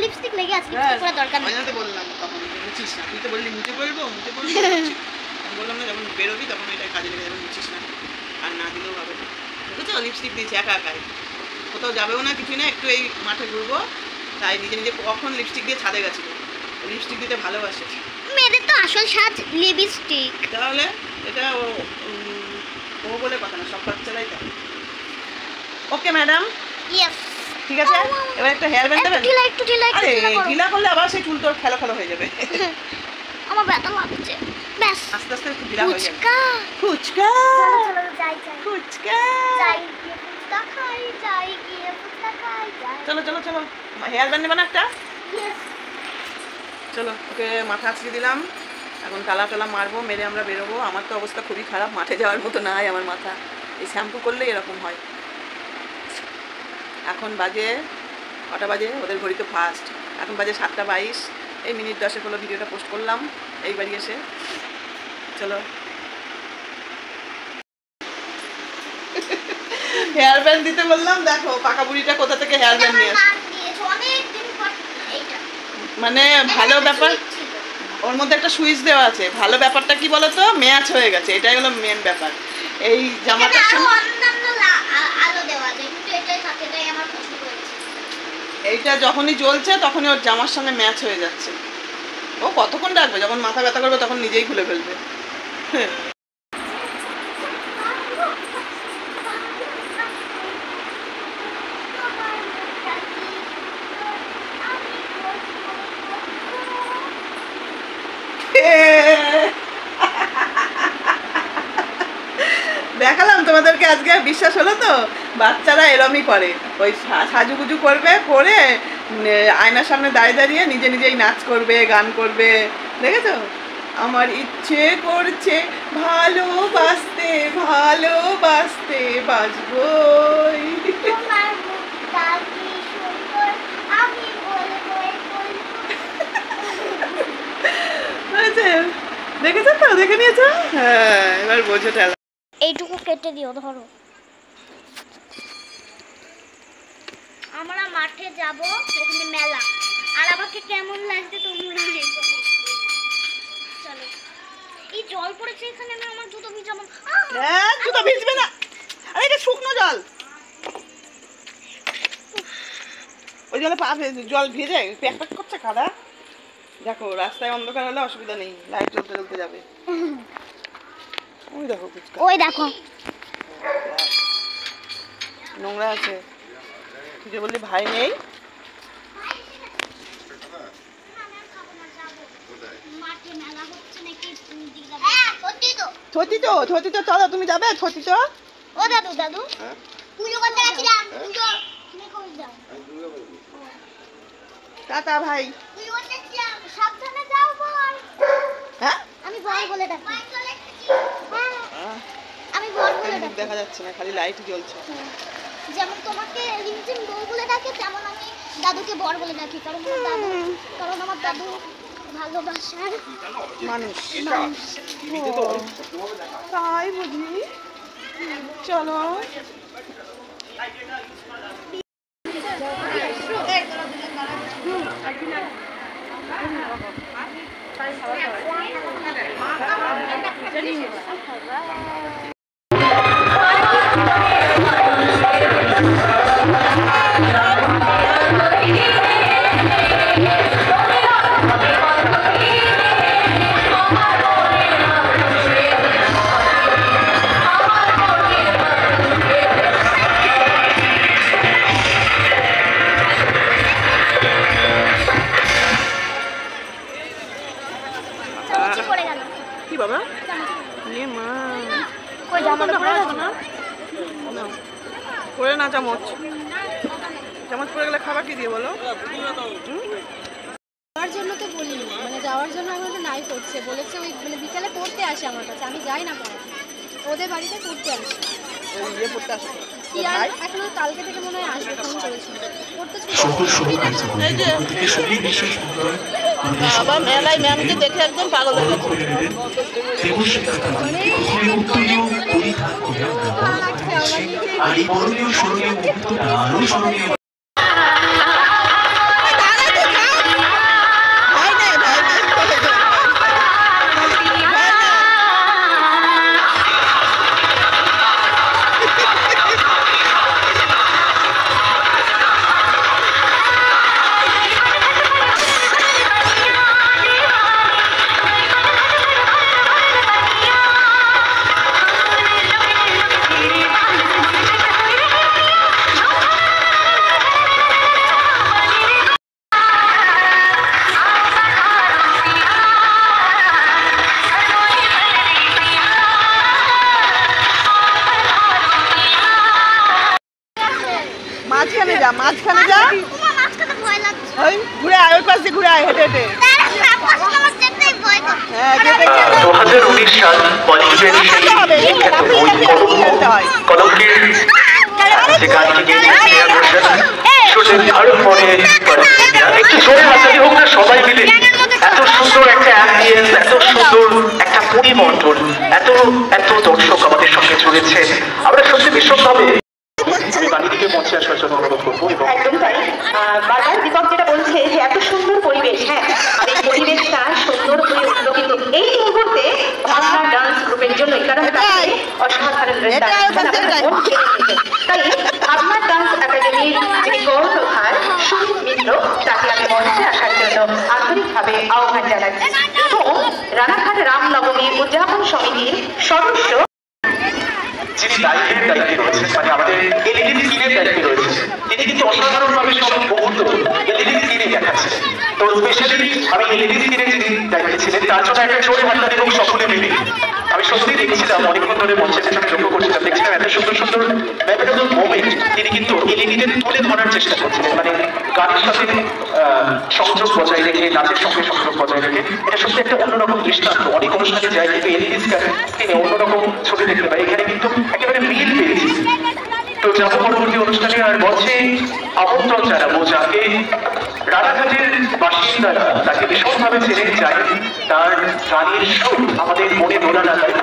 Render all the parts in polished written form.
Lipstick লেগে আছে, lipstick পরা দরকার নেই। আমি তো বললাম তখন মুছিস না, তুই তো বললি মুছে বলবো আমি বললাম না যখন বেরোবি তখন এটা কাজে লেগে যাবে, মুছিস না, আর না দিলেও হবে না। বুঝছো, লিপস্টিক দিয়েছি একা একাই, কোথাও যাবেও না, কিছুই না, একটু এই মাঠে ঘুরবো, তাই নিজে নিজে কখন লিপস্টিক দিয়ে ছাদে গেছিল। লিপস্টিক দিতে ভালোবাসে, মেয়েদের তো আসল সাজ লিপস্টিক। তাহলে এটা ও বলে কথা না, সব বাচ্চারাই তাই। ওকে ম্যাডাম, ইয়েস, ঠিক আছে। এবার একটা হেয়ার ব্যান্ড দেবেন। একটু ঢিলা আরে ঢিলা করলে আবার সেই চুল তোর খেলো খেলো হয়ে যাবে। আমার ব্যথা লাগছে। ব্যাস আস্তে আস্তে একটু ঢিলা হয়ে যাবে। ফুচকা, ফুচকা, চলো যাই ফুচকা, যাই গিয়ে ফুচকা খাই, যাই গিয়ে ফুচকা খাই, যাই। চলো চলো চলো, হেয়ার ব্যান্ড নেবে না একটা? ইয়েস, চলো, ওকে মাথা আঁচড়ে দিলাম, এখন টালা টালা মারবো, মেরে আমরা বেরোবো। আমার তো অবস্থা খুবই খারাপ, মাঠে যাওয়ার মতো নাই আমার মাথা, এই শ্যাম্পু করলে এরকম হয়। এখন বাজে কটা বাজে, ওদের ঘড়িতে ফার্স্ট, এখন বাজে 7:22। এই মিনিট 10 হলো ভিডিওটা পোস্ট করলাম এই বাড়ি এসে। চলো, হেয়ার ব্যান্ড দিতে বললাম, দেখো পাকা বুড়িটা কোথা থেকে হেয়ার ব্যান্ড নিয়ে আসে। মানে ভালো ব্যাপার, ওর মধ্যে একটা সুইচ দেওয়া আছে, ভালো ব্যাপারটা কি বলতো, ম্যাচ হয়ে গেছে, এটাই হলো মেন ব্যাপার। এই জামাটার সঙ্গে এইটা যখনই জ্বলছে তখনই ওর জামার সঙ্গে ম্যাচ হয়ে যাচ্ছে। ও কতক্ষণ রাখবে, যখন মাথা ব্যথা করবে তখন নিজেই খুলে ফেলবে। দেখালাম তোমাদেরকে আজকে, বিশ্বাস হলো তো? বাচ্চারা এরমই করে, ওই সাজুগুজু করবে, করে আয়নার সামনে দাঁড়িয়ে দাঁড়িয়ে নিজে নিজেই নাচ করবে, গান করবে, দেখেছো? আমার ইচ্ছে করছে ভালোবাসতে ভালোবাসতে বাঁচবই। দেখেছো তো, দেখে নিয়েছো? হ্যাঁ, এবার বোঝো ঠেলা। এইটুকু কেটে দিও, ধরো। আমরা মাঠে যাব, ওখানে মেলা, আর আমাকে কেমন লাগছে তোমরা চলো। এই জল পড়েছে এখানে, আমি আমার জুতো ভিজাবো। হ্যাঁ, জুতো ভিজবে না, আরে এটা শুকনো জল, ওই জলে পা জল ভিজে প্যাক প্যাক করছে কাদা। দেখো রাস্তায় অন্ধকার হলে অসুবিধা নেই, লাইট জ্বলতে জ্বলতে যাবে। ওই দেখো ফুচকা, ওই দেখো নোংরা আছে। তুই যে বললি ভাই নেই, থতি তো চলো, তুমি যাবে থতি তো? ও দাদু, দাদু পুজো করতে গেছিলাম, পুজো তুমি কই যাও? টাটা ভাই, পুজো করতে গেছিলাম, সাবধানে যাও বল। হ্যাঁ আমি বল বলে ডাকি। হ্যাঁ আমি বল বলে ডাকি, দেখা যাচ্ছে না, খালি লাইট জ্বলছে। যেমন তোমাকে রিমঝিম বল বলে ডাকে, তেমন আমি দাদুকে বর বলে ডাকি, কারণ আমার দাদু ভালোবাসার মানুষ। তাই বুঝি, চলো। কি বাবা, মা করে না চামচ চামচ পড়ে গেলে খাবার কি দিয়ে বলো? যাওয়ার জন্য তো বলিনি, মানে যাওয়ার জন্য আমাদের নাই করছে, বলেছে ওই মানে বিকালে পড়তে আসে আমার কাছে, আমি যাই না পড়াতে, ওদের বাড়িতে পড়তে আসে। ইয়ে পড়তে আসে কি আর এখনো কালকে থেকে মনে হয় আসবে, ফোন করেছিল পড়তে আবার মেলায় ম্যামকে দেখে একদম পাগল হয়ে গেছে। মাঝখানে যা মাঝখানে যা ওই ঘুরে আয় ওই পাশ দিয়ে ঘুরে আয় হেঁটে হেঁটে 2019 সাল বলিউডের সেই বিখ্যাত বই কলঙ্কের যে গানটি গেয়েছেন শ্রেয়া ঘোষাল শুনলেন আরো পরে একটু জোরে হাতালি হোক না সবাই মিলে। এত সুন্দর একটা অ্যাম্বিয়েন্স, এত সুন্দর একটা পরিমণ্ডল, এত এত দর্শক আমাদের সঙ্গে জুড়েছে, আমরা সত্যি ভীষণভাবে বাড়িতে পৌঁছে আসার জন্য অনুরোধ করবো। একদম তাই, বারবার দীপক যেটা বলছে যে এত সুন্দর পরিবেশ, হ্যাঁ আর এই পরিবেশটা সুন্দর করে উঠলো কিন্তু এই মুহূর্তে ভাবনা ডান্স গ্রুপের জন্যই, কারণ অসাধারণ তাই ভাবনা ডান্স একাডেমির যিনি কর্ণধার সুমিত মিত্র, তাকে আমি মঞ্চে আসার জন্য আন্তরিকভাবে আহ্বান জানাচ্ছি এবং রানাঘাট রামনবমী উদযাপন সমিতির সদস্য যিনি দায়িত্বে রয়েছেন, মানে আমাদের এলইডি স্ক্রিনের দায়িত্বে রয়েছে, তিনি কিন্তু অসাধারণভাবে সব মুহূর্ত এলইডি স্ক্রিনে দেখাচ্ছেন। তো স্পেশালি আমি এলইডি স্ক্রিনে যিনি দায়িত্বে ছিলেন তার জন্য একটা জোরে হাততালি এবং সকলে মিলে আমি সত্যি দেখছিলাম, অনেকক্ষণ ধরে মঞ্চের পেছনে লক্ষ্য করছিলাম, দেখছিলাম এত সুন্দর সুন্দর মেমোরেবল মোমেন্ট তিনি কিন্তু এলইডিতে তুলে ধরার চেষ্টা করছিলেন, মানে গানের সাথে সংযোগ বজায় রেখে, নাচের সঙ্গে সংযোগ বজায় রেখে। এটা সত্যি একটা অন্যরকম দৃষ্টান্ত। অনেক অনুষ্ঠানে যাই কিন্তু এলইডি স্ক্রিনে অন্যরকম ছবি দেখতে পাই, এখানে কিন্তু একেবারে মিল পেয়েছি। তো যাবো পরবর্তী অনুষ্ঠানে, আর মঞ্চে আমন্ত্রণ জানাবো যাকে রানাঘাটের বাসিন্দারা তাকে ভীষণভাবে চেনে যায়, তার গানের সুর আমাদের মনে দোলা লাগায়,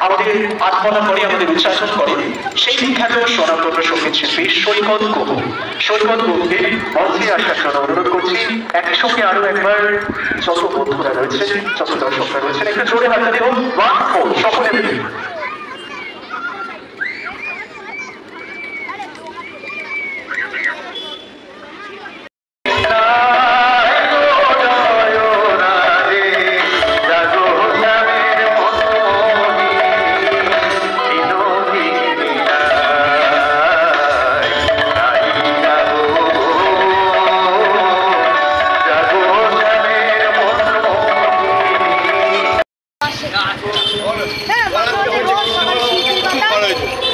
আমাদের আত্মনা করে, আমাদের উচ্চারণ করে, সেই বিখ্যাত সনাতন সঙ্গীত শিল্পী সৈকত গুহ। সৈকত গুহকে মঞ্চে আসার জন্য অনুরোধ করছি। একই সঙ্গে আরো একবার যত বন্ধুরা রয়েছেন, যত দর্শকরা রয়েছেন, একটু জোরে হাততালি হোক, সকলে মিলে।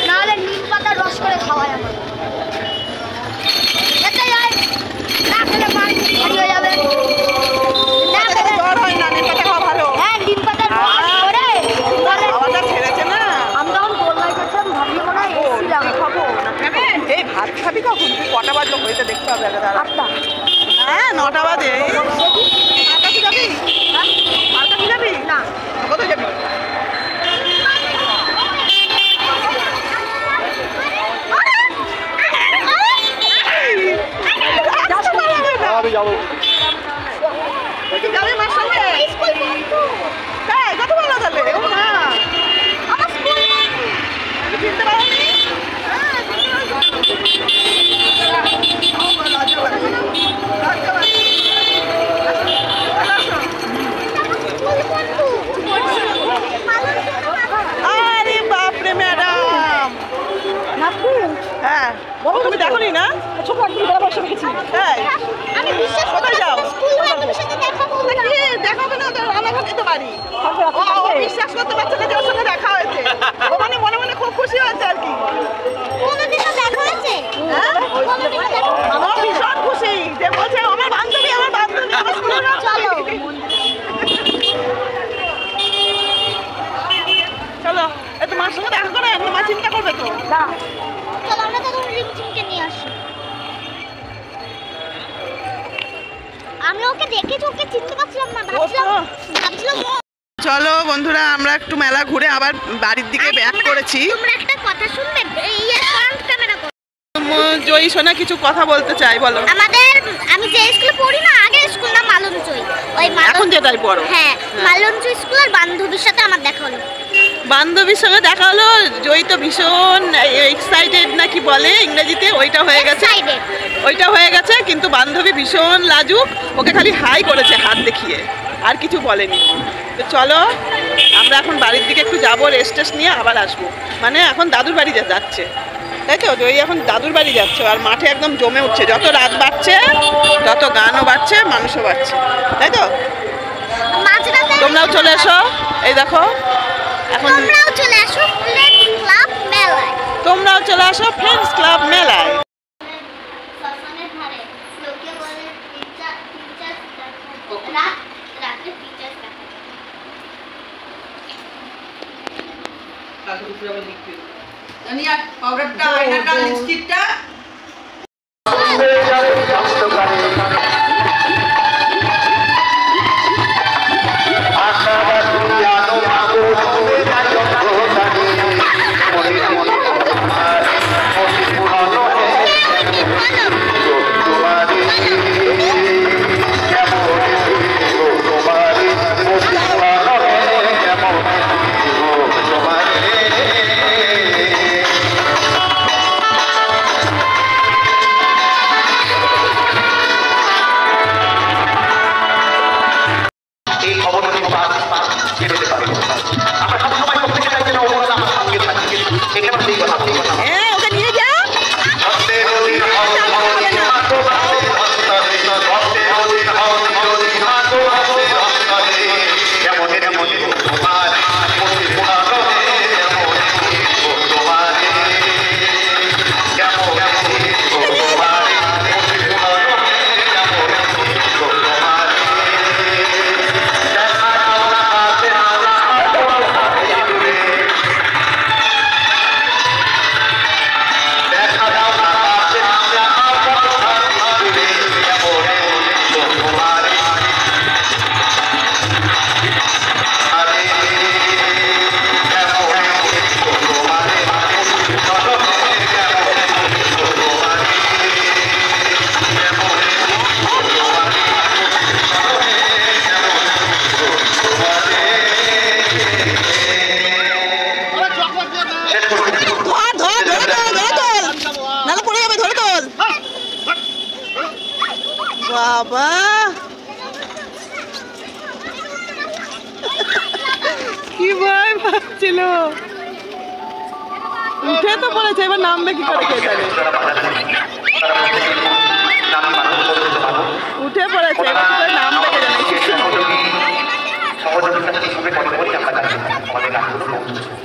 নাহলে নিম পাতার রস করে খাওয়াই আমার এতে না খেলে পানি হয়ে যাবে, না খেলে জ্বর হয় না, নিম পাতা খাওয়া ভালো। হ্যাঁ নিম পাতার রস করে খাওয়াটা ছেড়েছে না। আমি তখন গোলমাই করছিলাম, ভাবলি মনে হয় এসেছিলাম খাবো না এই ভাত খাবি কখন? তুই কটা বাজলো হয়েছে দেখতে হবে আগে দাঁড়া। আটটা হ্যাঁ 9টা বাজে। আর কাছে যাবি? আর কাছে যাবি? না কোথায় যাবি? যাবো যাবি মার সঙ্গে? তাই কত ভালো তাহলে। ও মা আমার স্কুল তুমি চিনতে পারোনি? আরে বাপরে ম্যাডাম। হ্যাঁ তুমি দেখোনি না? তাই আমি বিশ্বাস কোথায় যাও? স্কুল বান্ধবীর সাথে দেখা করব না। দেখাবে না, রানাঘাটে তো বাড়ি। ও বিশ্বাস করতে পারছে না যে ওর সঙ্গে দেখা হয়েছে। ও মানে মনে মনে মার সঙ্গে দেখা করে এখন মা চিন্তা করবে তো। চলো আমরা তখন রিমঝিমকে নিয়ে আসি। আমি ওকে দেখে ওকে চিনতে পারছিলাম না, ভাবছিলাম চলো বন্ধুরা আমরা একটু মেলা ঘুরে আবার বাড়ির দিকে ব্যাক করেছি। তোমরা একটা কথা শুনবে, এই ফ্রন্ট ক্যামেরা করো। জয়ী সোনা কিছু কথা বলতে চাই, বলো। আমি যে স্কুলে পড়ি না, আগে স্কুল নাম মালঞ্চই, ওই এখন যেটাই পড়ো। হ্যাঁ, মালঞ্চই স্কুলের বান্ধবীর সাথে আমার দেখা হলো। বান্ধবীর সঙ্গে দেখা হলো। জয়ী তো ভীষণ এক্সাইটেড নাকি বলে ইংরেজিতে, ওইটা হয়ে গেছে। কিন্তু বান্ধবী ভীষণ লাজুক, ওকে খালি হাই করেছে হাত দেখিয়ে, আর কিছু বলেনি। তো চলো আমরা এখন বাড়ির দিকে একটু যাবো, রেস্ট টেস্ট নিয়ে আবার আসবো। মানে এখন দাদুর বাড়ি যাচ্ছে, তাই তো? জয়ী এখন দাদুর বাড়ি যাচ্ছে, আর মাঠে একদম জমে উঠছে। যত রাত বাড়ছে তত গানও বাড়ছে, মানুষও বাড়ছে, তাই তো? তোমরাও চলে এসো। এই দেখো এখন তোমরাও চলে আসো ফ্রেন্ডস ক্লাব মেলায়। পাউডারটা, আইনাটা, লিপস্টিকটা বাবা কি ভয় পাচ্ছিল, উঠে তো পড়েছে, এবার নামবে কি করে কে জানে। উঠে পড়েছে, এবার কি করে নামবে কে জানে।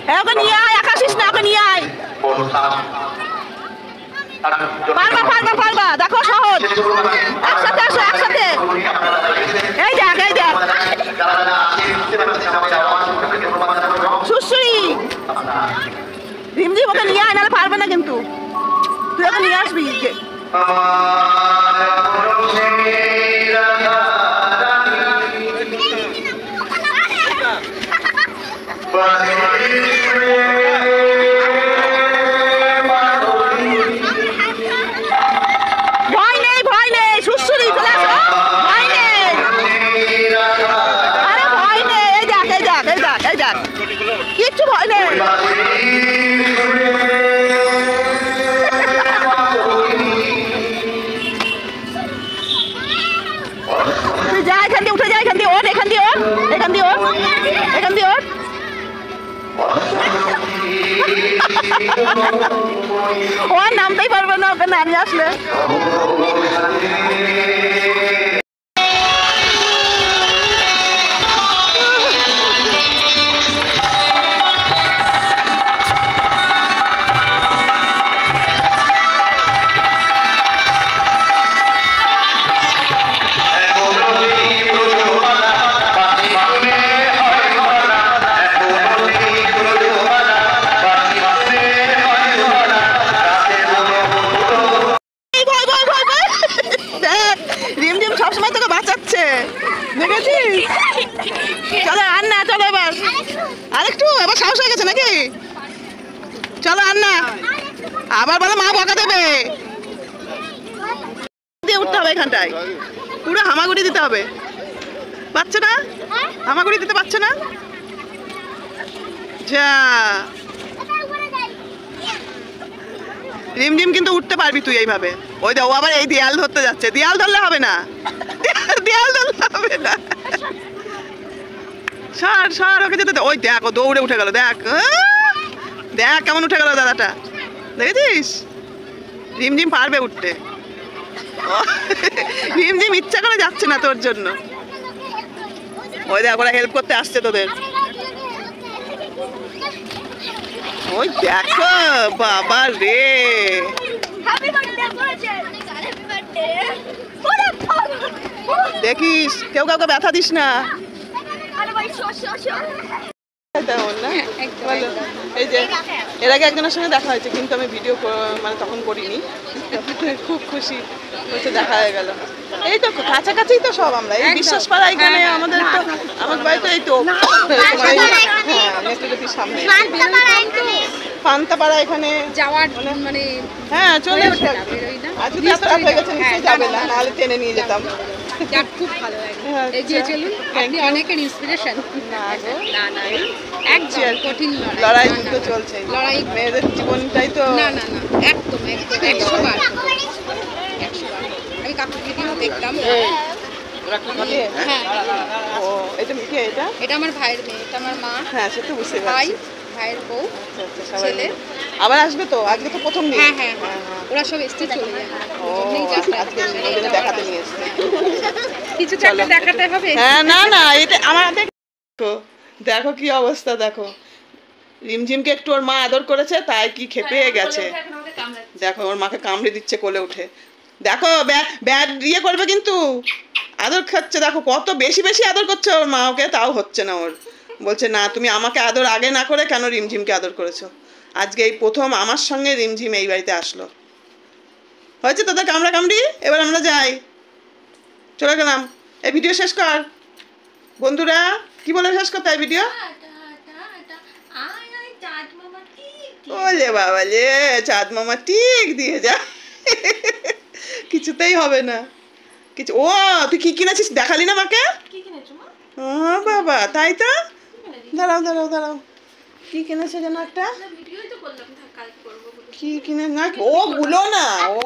হ্যাঁ ওকে নিয়ে আয়, আকাশিস না, ওকে নিয়ে আয়। পারবা, দেখো সহজ। একসাথে আসো, একসাথে। এই দেখ সুশ্রী রিমঝিম, ওকে নিয়ে আয়, নাহলে পারবে না কিন্তু। তুই ওকে নিয়ে আসবি। ভয় নেই সুশ্রী, চলে আসো, ভয় নেই। আরে ভয় নেই, এই দেখ কিচ্ছু ভয় নেই। তুই যা, এখান দিয়ে উঠে যা, এখান দিয়ে ওঠ, ও নামতেই পারবে না, ওকে নামে আসলে। আবার বলো মা বকা দেবে। দিয়ে উঠতে হবে এখানটায়, পুরো হামাগুড়ি দিতে হবে। পাচ্ছে না? হামাগুড়ি দিতে পারছে না? যা রিমঝিম কিন্তু উঠতে পারবি তুই এইভাবে। ওই দে ও আবার এই দেয়াল ধরতে যাচ্ছে। দেয়াল ধরলে হবে না, দেয়াল ধরলে হবে না। সর সর, ওকে যেতে দে। ওই দেখ ও দৌড়ে উঠে গেল, দেখ দেখ কেমন উঠে গেল দাদাটা, দেখেছিস? রিমঝিম পারবে উঠতে। রিমঝিম ইচ্ছা করে যাচ্ছে না তোর জন্য। ওই দেখ ওরা হেল্প করতে আসছে তোদের। ওই দেখো বাবা রে, দেখিস কেউ কাউকে ব্যথা দিস না। তেমন না বলো। এই যে এর আগে একজনের সঙ্গে দেখা হয়েছে, কিন্তু আমি ভিডিও মানে তখন করিনি। খুব খুশি হয়েছে, দেখা হয়ে গেল। এই তো কাছাকাছি তো সব আমরা, এই বিশ্বাসপাড়া এখানে আমাদের তো, আমার বাড়ি তো এই তো নেত্রজ্যোতির সামনে পান্তাপাড়া এখানে যাওয়ার মানে হ্যাঁ চলে আসতে। আজকে এত রাত হয়ে গেছে, নিশ্চয়ই যাবে না, নাহলে টেনে নিয়ে যেতাম। যাক, খুব ভালো লাগে। এগিয়ে চলুন, আপনি অনেকের ইন্সপিরেশন। না গো, না না, একদম কঠিন লড়াই যুদ্ধ চলছে, লড়াই। মেয়েদের জীবনটাই তো। না না না, একদম একদম 100 বার 100 বার। আমি কাকুর ভিডিও দেখতাম। হ্যাঁ, ও এটা কে? এটা আমার ভাইয়ের মেয়ে, এটা আমার মা, হ্যাঁ সে তো বুঝতে ভাই, পারছি। ভাইয়ের বউ, আচ্ছা, আচ্ছা, সবাই ছেলে। মিলে। আবার আসবে তো, আজকে তো প্রথম দিন। হ্যাঁ হ্যাঁ হ্যাঁ, ওরা সব এসছে চলে যায়। ও আজকে ওদের দেখাতে নিয়ে এসছে। কিছু তো একটা দেখাতে হবে। হ্যাঁ না না, এটা আমাদের দেখো, দেখো কি অবস্থা দেখো। রিমঝিমকে একটু ওর মা আদর করেছে, তাই কি খেপে গেছে। দেখো ওর মাকে কামড়ে দিচ্ছে কোলে উঠে। দেখো ব্যাট ইয়ে করবে কিন্তু, আদর খাচ্ছে। দেখো কত বেশি বেশি আদর করছে ওর মা ওকে, তাও হচ্ছে না ওর। বলছে না তুমি আমাকে আদর আগে না করে কেন রিমঝিমকে আদর করেছো। আজকে এই প্রথম আমার সঙ্গে রিমঝিম এই বাড়িতে আসলো। হয়েছে তোদের কামড়া কামড়ি, এবার আমরা যাই, চলে গেলাম। এই ভিডিও শেষ কর বন্ধুরা। কি বলে শেষ করতে হয় ভিডিও? ওলে বাবা লে, চাঁদ মামা ঠিক দিয়ে যা। কিছুতেই হবে না কিছু। ও তুই কি কিনেছিস দেখালি না মাকে? ও বাবা তাই তো, দাঁড়াও দাঁড়াও দাঁড়াও, কি কিনেছে যেন একটা, কি কিনে না ও গুলো না, ও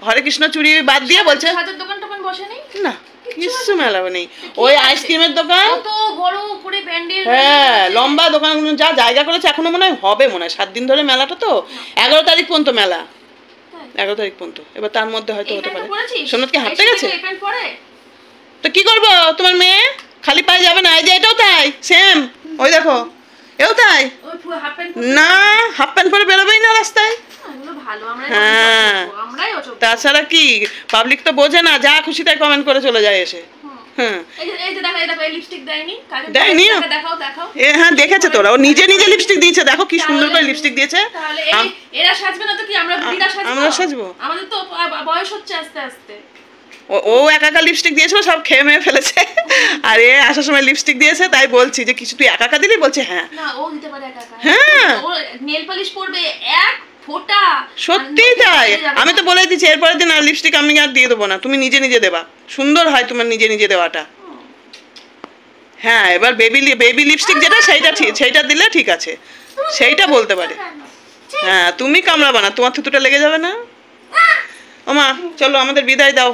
হরে কৃষ্ণ চুড়ি বাদ দিয়ে বলছে দোকান টোকান বসে নেই না, কিছু মেলা নেই। ওই আইসক্রিমের দোকান, কত বড় করে প্যান্ডেল, হ্যাঁ লম্বা দোকানগুলো যা জায়গা করেছে, এখনো মনে হয় হবে, মনে হয় 7 দিন ধরে মেলাটা তো। 11 তারিখ পর্যন্ত মেলা, 11 তারিখ পর্যন্ত। এবার তার মধ্যে হয়তো হতে পারে। সোনাত কি হাঁটতে গেছে? তো কি করবো, তোমার মেয়ে খালি পায়ে যাবে না। এই যে এটাও তাই সেম, ওই দেখো এও তাই না, হাফ প্যান্ট পরে বেরোবেই না রাস্তায়। হ্যাঁ তাছাড়া কি পাবলিক তো বোঝে না, যা খুশি তাই কমেন্ট করে চলে যায় এসে। হ্যাঁ দেয়নি, হ্যাঁ দেখেছে তোরা, ও নিজে নিজে লিপস্টিক দিয়েছে, দেখো কি সুন্দর করে লিপস্টিক দিয়েছে। আমরা সাজবো, আমাদের তো বয়স হচ্ছে আস্তে আস্তে। ও একা একা লিপস্টিক দিয়েছিল, সব খেয়ে মেয়ে ফেলেছে। আর এ আসার সময় লিপস্টিক দিয়েছে, তাই বলছি যে কিছু তুই একা একা দিলি, বলছে হ্যাঁ না ও দিতে পারে একা একা। হ্যাঁ ও নেল পলিশ পরবে এক ফোঁটা, সত্যি তাই। আমি তো বলেই দিচ্ছি এরপরের দিন আর লিপস্টিক আমি আর দিয়ে দেবো না, তুমি নিজে নিজে দেবা, সুন্দর হয় তোমার নিজে নিজে দেওয়াটা। হ্যাঁ এবার বেবি লিপস্টিক যেটা সেইটা দিলে ঠিক আছে, সেইটা বলতে পারে। হ্যাঁ তুমি কামড়াবা না, তোমার থুতুটা লেগে যাবে না। ওমা চলো আমাদের বিদায় দাও।